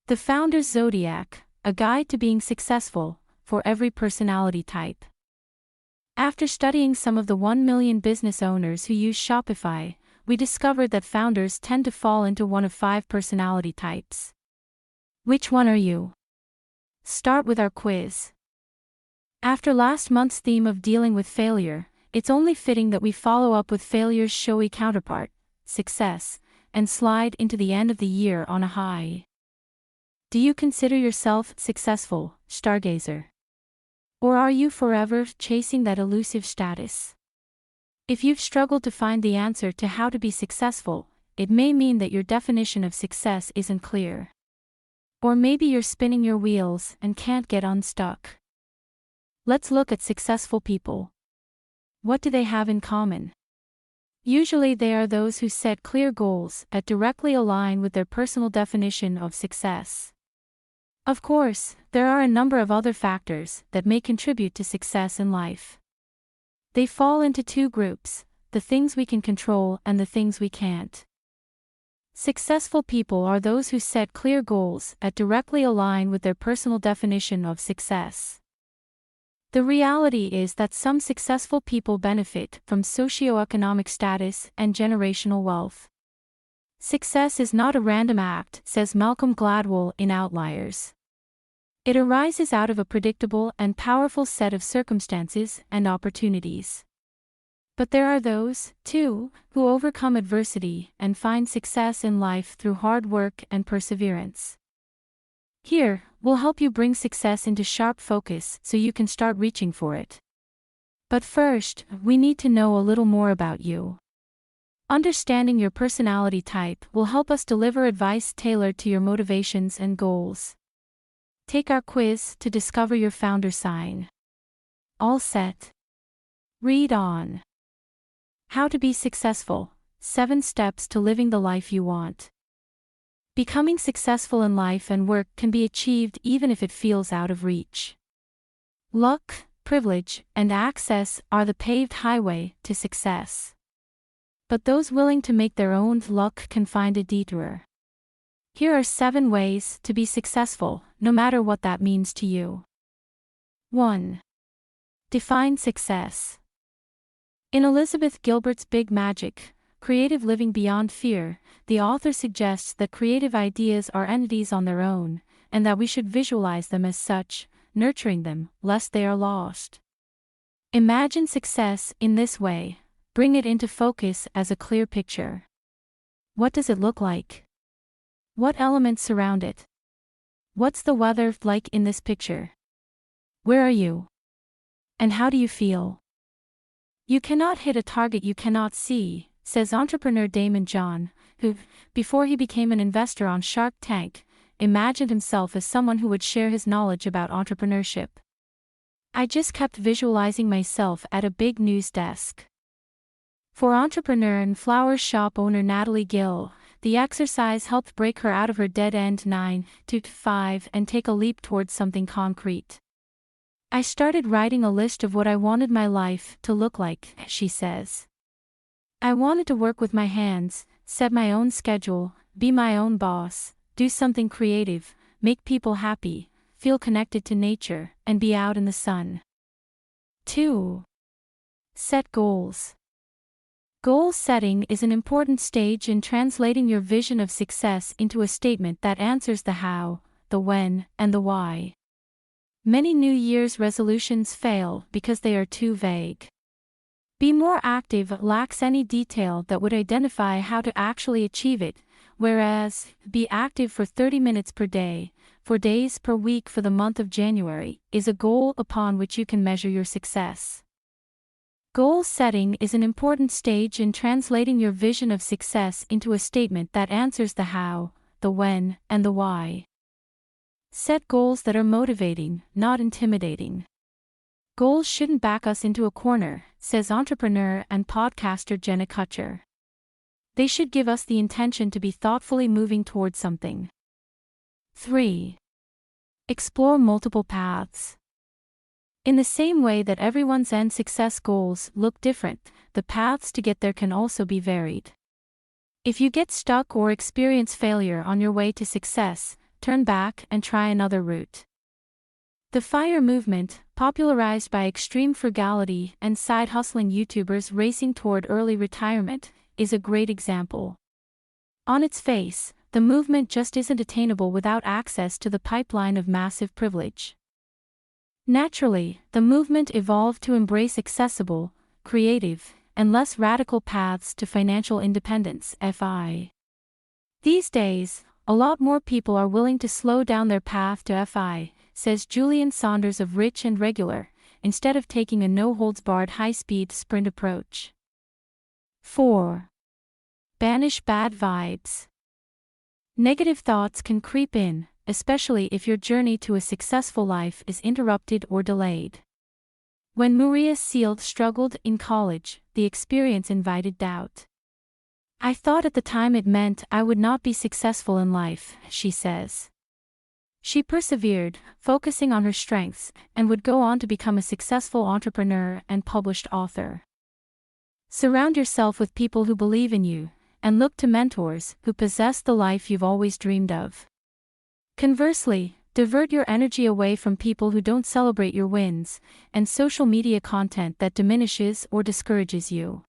The Founder's Zodiac, a guide to being successful, for every personality type. After studying some of the 1 million business owners who use Shopify, we discovered that founders tend to fall into one of 5 personality types. Which one are you? Start with our quiz. After last month's theme of dealing with failure, it's only fitting that we follow up with failure's showy counterpart, success, and slide into the end of the year on a high. Do you consider yourself successful, Stargazer? Or are you forever chasing that elusive status? If you've struggled to find the answer to how to be successful, it may mean that your definition of success isn't clear. Or maybe you're spinning your wheels and can't get unstuck. Let's look at successful people. What do they have in common? Usually they are those who set clear goals that directly align with their personal definition of success. Of course, there are a number of other factors that may contribute to success in life. They fall into 2 groups, the things we can control and the things we can't. Successful people are those who set clear goals that directly align with their personal definition of success. The reality is that some successful people benefit from socioeconomic status and generational wealth. Success is not a random act, says Malcolm Gladwell in Outliers. It arises out of a predictable and powerful set of circumstances and opportunities. But there are those, too, who overcome adversity and find success in life through hard work and perseverance. Here, we'll help you bring success into sharp focus so you can start reaching for it. But first, we need to know a little more about you. Understanding your personality type will help us deliver advice tailored to your motivations and goals. Take our quiz to discover your founder sign. All set. Read on. How to be successful: 7 steps to living the life you want. Becoming successful in life and work can be achieved even if it feels out of reach. Luck, privilege, and access are the paved highway to success. But those willing to make their own luck can find a detour. Here are 7 ways to be successful, no matter what that means to you. 1. Define success. In Elizabeth Gilbert's Big Magic, Creative Living Beyond Fear, the author suggests that creative ideas are entities on their own, and that we should visualize them as such, nurturing them, lest they are lost. Imagine success in this way, bring it into focus as a clear picture. What does it look like? What elements surround it? What's the weather like in this picture? Where are you? And how do you feel? You cannot hit a target you cannot see, says entrepreneur Damon John, who, before he became an investor on Shark Tank, imagined himself as someone who would share his knowledge about entrepreneurship. I just kept visualizing myself at a big news desk. For entrepreneur and flower shop owner Natalie Gill, the exercise helped break her out of her dead-end 9 to 5 and take a leap towards something concrete. I started writing a list of what I wanted my life to look like, she says. I wanted to work with my hands, set my own schedule, be my own boss, do something creative, make people happy, feel connected to nature, and be out in the sun. 2. Set goals. Goal setting is an important stage in translating your vision of success into a statement that answers the how, the when, and the why. Many New Year's resolutions fail because they are too vague. Be More Active lacks any detail that would identify how to actually achieve it, whereas Be Active for 30 minutes per day, 4 days per week for the month of January, is a goal upon which you can measure your success. Goal setting is an important stage in translating your vision of success into a statement that answers the how, the when, and the why. Set goals that are motivating, not intimidating. Goals shouldn't back us into a corner, says entrepreneur and podcaster Jenna Kutcher. They should give us the intention to be thoughtfully moving towards something. 3. Explore multiple paths. In the same way that everyone's end success goals look different, the paths to get there can also be varied. If you get stuck or experience failure on your way to success, turn back and try another route. The FIRE movement, popularized by extreme frugality and side-hustling YouTubers racing toward early retirement, is a great example. On its face, the movement just isn't attainable without access to the pipeline of massive privilege. Naturally, the movement evolved to embrace accessible, creative, and less radical paths to financial independence, FI. These days, a lot more people are willing to slow down their path to FI, says Julian Saunders of Rich and Regular, instead of taking a no-holds-barred high-speed sprint approach. 4. Banish bad vibes. Negative thoughts can creep in, especially if your journey to a successful life is interrupted or delayed. When Maria Seald struggled in college, the experience invited doubt. I thought at the time it meant I would not be successful in life, she says. She persevered, focusing on her strengths, and would go on to become a successful entrepreneur and published author. Surround yourself with people who believe in you, and look to mentors who possess the life you've always dreamed of. Conversely, divert your energy away from people who don't celebrate your wins, and social media content that diminishes or discourages you.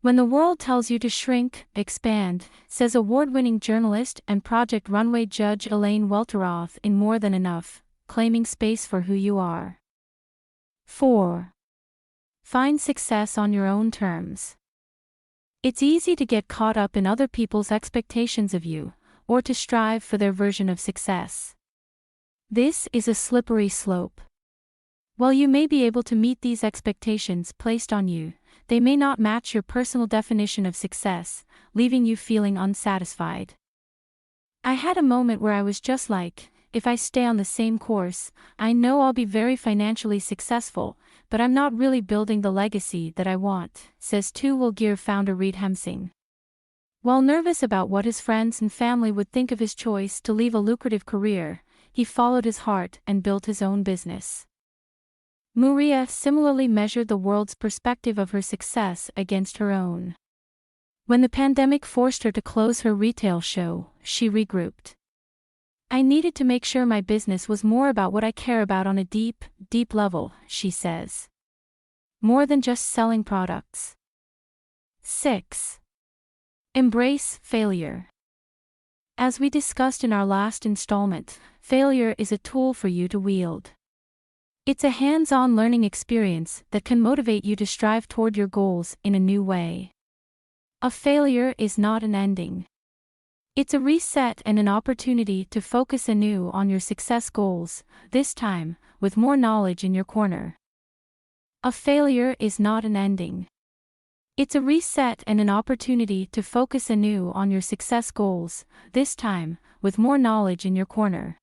When the world tells you to shrink, expand, says award-winning journalist and Project Runway judge Elaine Welteroth in More Than Enough, claiming space for who you are. 4. Find success on your own terms. It's easy to get caught up in other people's expectations of you, or to strive for their version of success. This is a slippery slope. While you may be able to meet these expectations placed on you, they may not match your personal definition of success, leaving you feeling unsatisfied. I had a moment where I was just like, if I stay on the same course, I know I'll be very financially successful, but I'm not really building the legacy that I want, says Two Will Gear founder Reed Hemsing. While nervous about what his friends and family would think of his choice to leave a lucrative career, he followed his heart and built his own business. Maria similarly measured the world's perspective of her success against her own. When the pandemic forced her to close her retail show, she regrouped. I needed to make sure my business was more about what I care about on a deep, deep level, she says. More than just selling products. 6. Embrace failure. As we discussed in our last installment, failure is a tool for you to wield. It's a hands-on learning experience that can motivate you to strive toward your goals in a new way. A failure is not an ending. It's a reset and an opportunity to focus anew on your success goals, this time, with more knowledge in your corner. A failure is not an ending. It's a reset and an opportunity to focus anew on your success goals, this time, with more knowledge in your corner.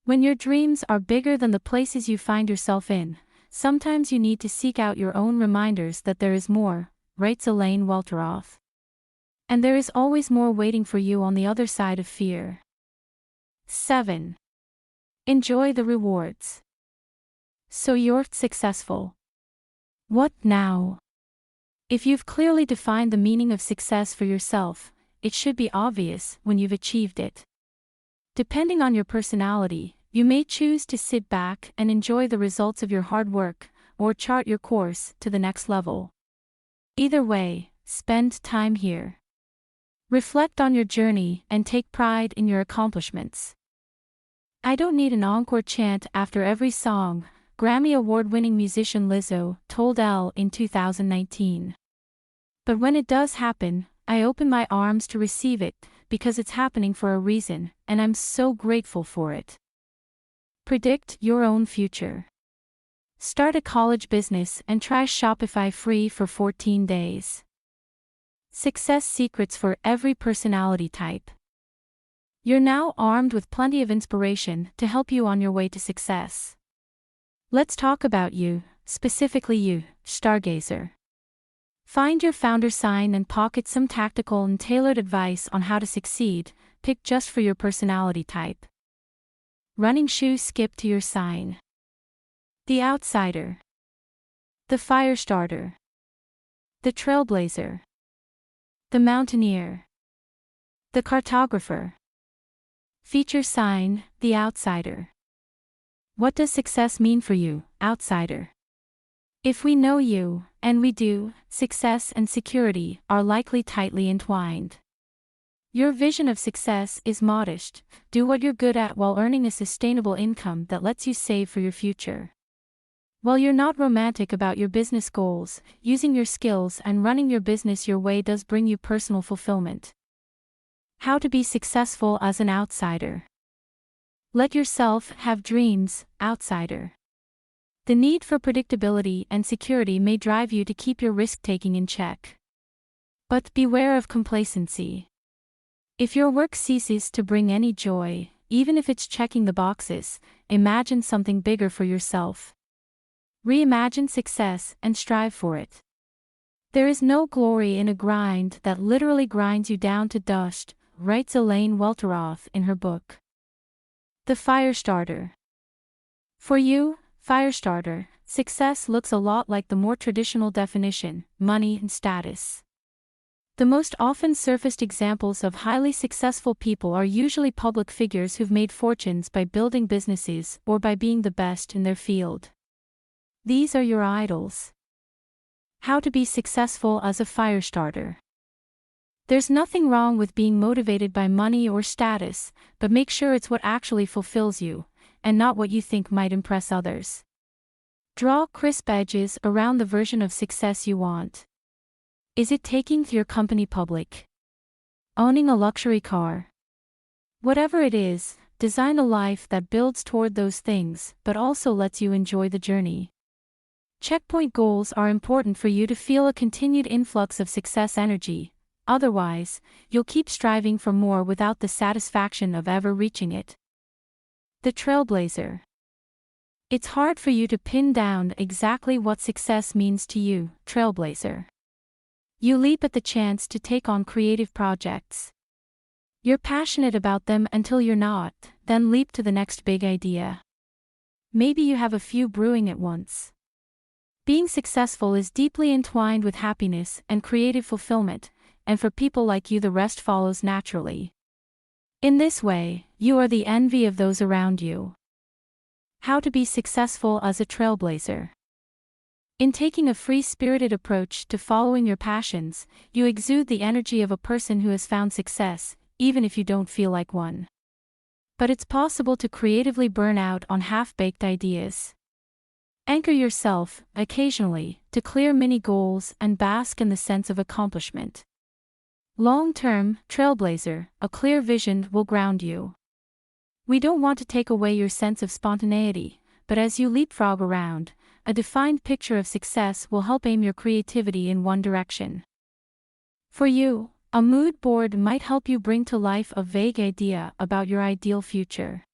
When your dreams are bigger than the places you find yourself in, sometimes you need to seek out your own reminders that there is more, writes Elaine Welteroth. And there is always more waiting for you on the other side of fear. 7. Enjoy the rewards. So you're successful. What now? If you've clearly defined the meaning of success for yourself, it should be obvious when you've achieved it. Depending on your personality, you may choose to sit back and enjoy the results of your hard work, or chart your course to the next level. Either way, spend time here. Reflect on your journey and take pride in your accomplishments. I don't need an encore chant after every song, Grammy Award-winning musician Lizzo told Elle in 2019. But when it does happen, I open my arms to receive it, because it's happening for a reason, and I'm so grateful for it. Predict your own future. Start a college business and try Shopify free for 14 days. Success secrets for every personality type. You're now armed with plenty of inspiration to help you on your way to success. Let's talk about you, specifically you, Stargazer. Find your founder sign and pocket some tactical and tailored advice on how to succeed, picked just for your personality type. Running shoe skip to your sign. The outsider. The firestarter. The trailblazer. The mountaineer. The cartographer. Feature sign, the outsider. What does success mean for you, outsider? If we know you, and we do, success and security are likely tightly entwined. Your vision of success is modest: do what you're good at while earning a sustainable income that lets you save for your future. While you're not romantic about your business goals, using your skills and running your business your way does bring you personal fulfillment. How to be successful as an outsider. Let yourself have dreams, outsider. The need for predictability and security may drive you to keep your risk-taking in check. But beware of complacency. If your work ceases to bring any joy, even if it's checking the boxes, imagine something bigger for yourself. Reimagine success and strive for it. There is no glory in a grind that literally grinds you down to dust, writes Elaine Welteroth in her book. The Firestarter. For you, Firestarter, success looks a lot like the more traditional definition: money and status. The most often surfaced examples of highly successful people are usually public figures who've made fortunes by building businesses or by being the best in their field. These are your idols. How to be successful as a Firestarter. There's nothing wrong with being motivated by money or status, but make sure it's what actually fulfills you, and not what you think might impress others. Draw crisp edges around the version of success you want. Is it taking your company public? Owning a luxury car? Whatever it is, design a life that builds toward those things, but also lets you enjoy the journey. Checkpoint goals are important for you to feel a continued influx of success energy. Otherwise, you'll keep striving for more without the satisfaction of ever reaching it. The trailblazer. It's hard for you to pin down exactly what success means to you, trailblazer. You leap at the chance to take on creative projects. You're passionate about them until you're not, then leap to the next big idea. Maybe you have a few brewing at once. Being successful is deeply entwined with happiness and creative fulfillment, and for people like you the rest follows naturally. In this way, you are the envy of those around you. How to be successful as a trailblazer. In taking a free-spirited approach to following your passions, you exude the energy of a person who has found success, even if you don't feel like one. But it's possible to creatively burn out on half-baked ideas. Anchor yourself, occasionally, to clear mini goals and bask in the sense of accomplishment. Long-term, trailblazer, a clear vision will ground you. We don't want to take away your sense of spontaneity, but as you leapfrog around, a defined picture of success will help aim your creativity in one direction. For you, a mood board might help you bring to life a vague idea about your ideal future.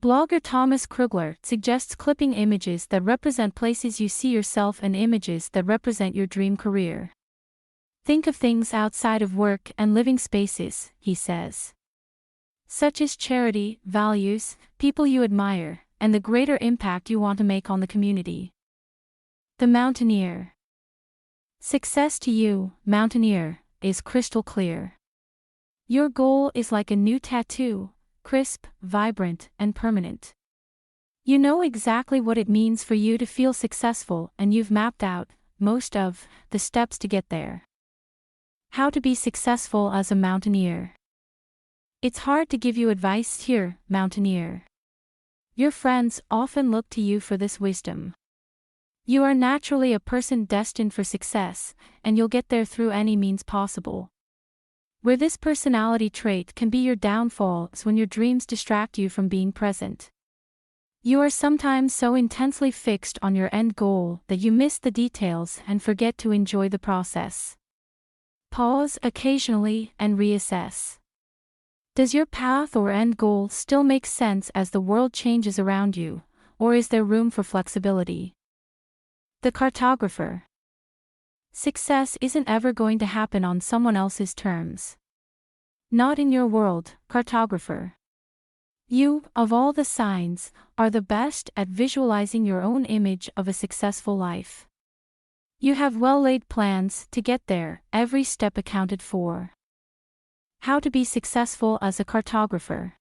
Blogger Thomas Krugler suggests clipping images that represent places you see yourself and images that represent your dream career. Think of things outside of work and living spaces, he says. Such as charity, values, people you admire, and the greater impact you want to make on the community. The mountaineer. Success to you, mountaineer, is crystal clear. Your goal is like a new tattoo, crisp, vibrant, and permanent. You know exactly what it means for you to feel successful, and you've mapped out most of the steps to get there. How to be successful as a mountaineer. It's hard to give you advice here, mountaineer. Your friends often look to you for this wisdom. You are naturally a person destined for success, and you'll get there through any means possible. Where this personality trait can be your downfall is when your dreams distract you from being present. You are sometimes so intensely fixed on your end goal that you miss the details and forget to enjoy the process. Pause occasionally and reassess. Does your path or end goal still make sense as the world changes around you, or is there room for flexibility? The cartographer. Success isn't ever going to happen on someone else's terms. Not in your world, cartographer. You, of all the signs, are the best at visualizing your own image of a successful life. You have well-laid plans to get there, every step accounted for. How to be successful as a cartographer.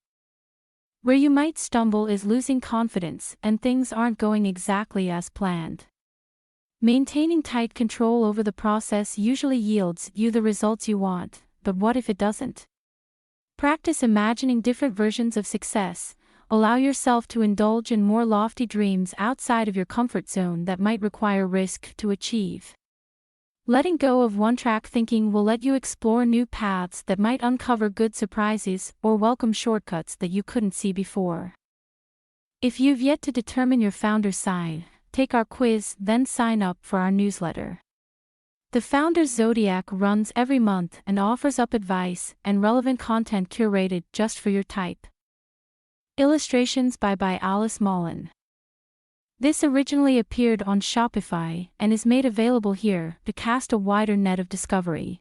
Where you might stumble is losing confidence and things aren't going exactly as planned. Maintaining tight control over the process usually yields you the results you want, but what if it doesn't? Practice imagining different versions of success. Allow yourself to indulge in more lofty dreams outside of your comfort zone that might require risk to achieve. Letting go of one-track thinking will let you explore new paths that might uncover good surprises or welcome shortcuts that you couldn't see before. If you've yet to determine your founder sign, take our quiz, then sign up for our newsletter. The Founder's Zodiac runs every month and offers up advice and relevant content curated just for your type. Illustrations by Alice Mullen. This originally appeared on Shopify and is made available here to cast a wider net of discovery.